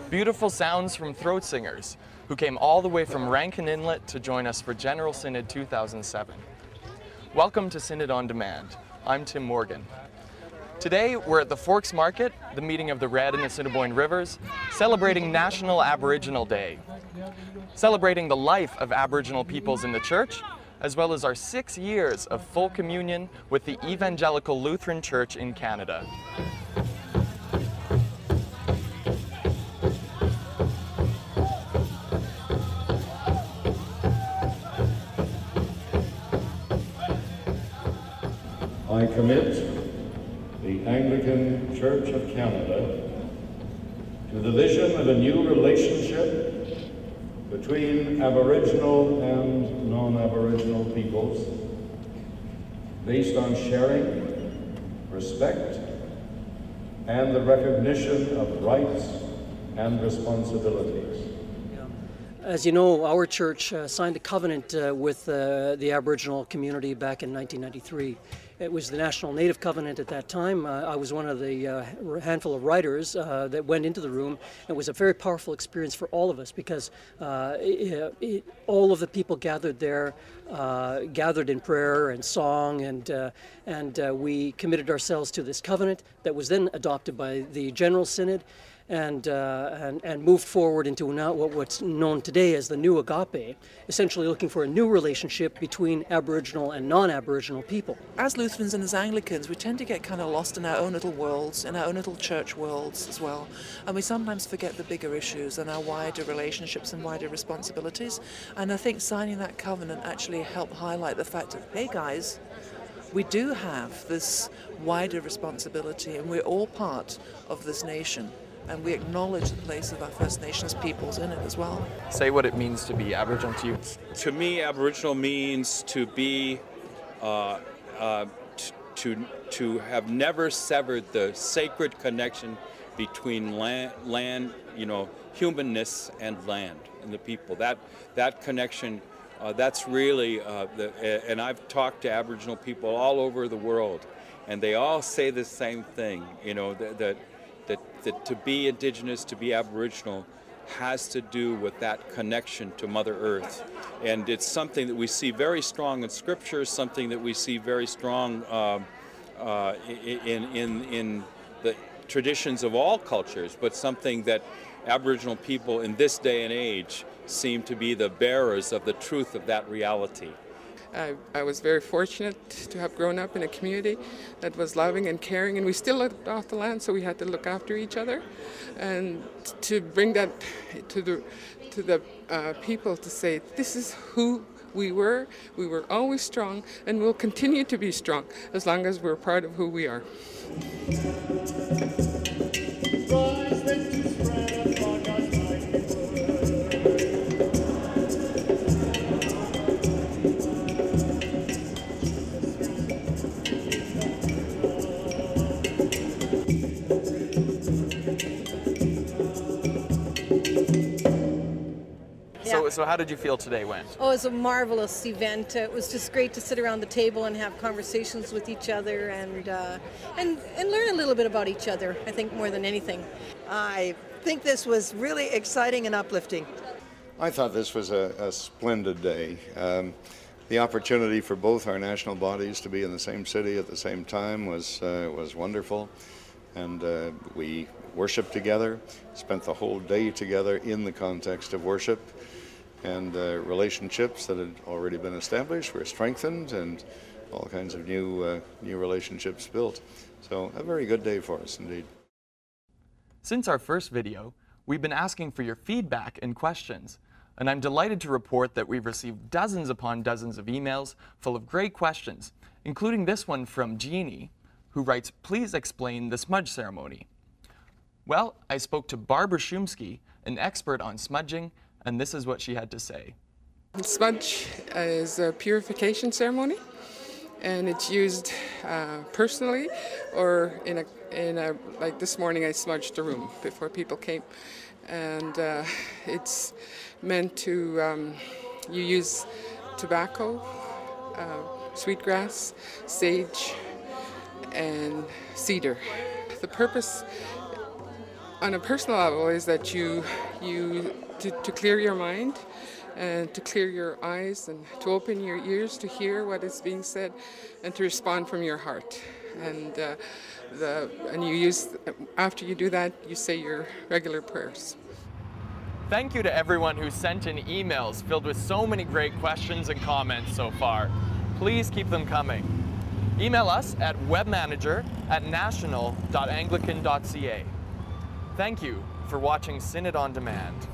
Beautiful sounds from throat singers, who came all the way from Rankin Inlet to join us for General Synod 2007. Welcome to Synod on Demand. I'm Tim Morgan. Today we're at the Forks Market, the meeting of the Red and the Assiniboine Rivers, celebrating National Aboriginal Day, celebrating the life of Aboriginal peoples in the Church, as well as our 6 years of full communion with the Evangelical Lutheran Church in Canada. I commit the Anglican Church of Canada to the vision of a new relationship between Aboriginal and non-Aboriginal peoples based on sharing, respect, and the recognition of rights and responsibilities. As you know, our church signed a covenant with the Aboriginal community back in 1993. It was the National Native Covenant at that time. I was one of the handful of writers that went into the room. It was a very powerful experience for all of us because all of the people gathered there, gathered in prayer and song, and we committed ourselves to this covenant that was then adopted by the General Synod and moved forward into now what's known today as the new agape, essentially looking for a new relationship between Aboriginal and non-Aboriginal people. As Lutherans and as Anglicans, we tend to get kind of lost in our own little worlds, in our own little church worlds as well, and we sometimes forget the bigger issues and our wider relationships and wider responsibilities. And I think signing that covenant actually helped highlight the fact that, hey guys, we do have this wider responsibility and we're all part of this nation. And we acknowledge the place of our First Nations peoples in it as well. Say what it means to be Aboriginal to you. To me, Aboriginal means to be, to have never severed the sacred connection between land, you know, humanness and land and the people. That connection, that's really, and I've talked to Aboriginal people all over the world, and they all say the same thing, you know, that to be Indigenous, to be Aboriginal, has to do with that connection to Mother Earth. And it's something that we see very strong in Scripture, something that we see very strong in the traditions of all cultures, but something that Aboriginal people in this day and age seem to be the bearers of the truth of that reality. I was very fortunate to have grown up in a community that was loving and caring, and we still lived off the land, so we had to look after each other, and to bring that to the people to say, this is who we were always strong, and we'll continue to be strong as long as we're part of who we are. So how did you feel today went? Oh, it was a marvelous event. It was just great to sit around the table and have conversations with each other and learn a little bit about each other, I think, more than anything. I think this was really exciting and uplifting. I thought this was a splendid day. The opportunity for both our national bodies to be in the same city at the same time was wonderful, and we worshiped together, spent the whole day together in the context of worship, and relationships that had already been established were strengthened, and all kinds of new relationships built. So a very good day for us indeed. Since our first video, we've been asking for your feedback and questions, and I'm delighted to report that we've received dozens upon dozens of emails full of great questions, including this one from Jeannie, who writes, "Please explain the smudge ceremony." Well, I spoke to Barbara Shumsky, an expert on smudging, and this is what she had to say. Smudge is a purification ceremony, and it's used personally or in a like this morning I smudged the room before people came, and it's meant to you use tobacco, sweetgrass, sage, and cedar. The purpose on a personal level is that to clear your mind and to clear your eyes and to open your ears to hear what is being said and to respond from your heart. And you use, after you do that, you say your regular prayers. Thank you to everyone who sent in emails filled with so many great questions and comments so far. Please keep them coming. Email us at webmanager@national.anglican.ca. Thank you for watching Synod on Demand.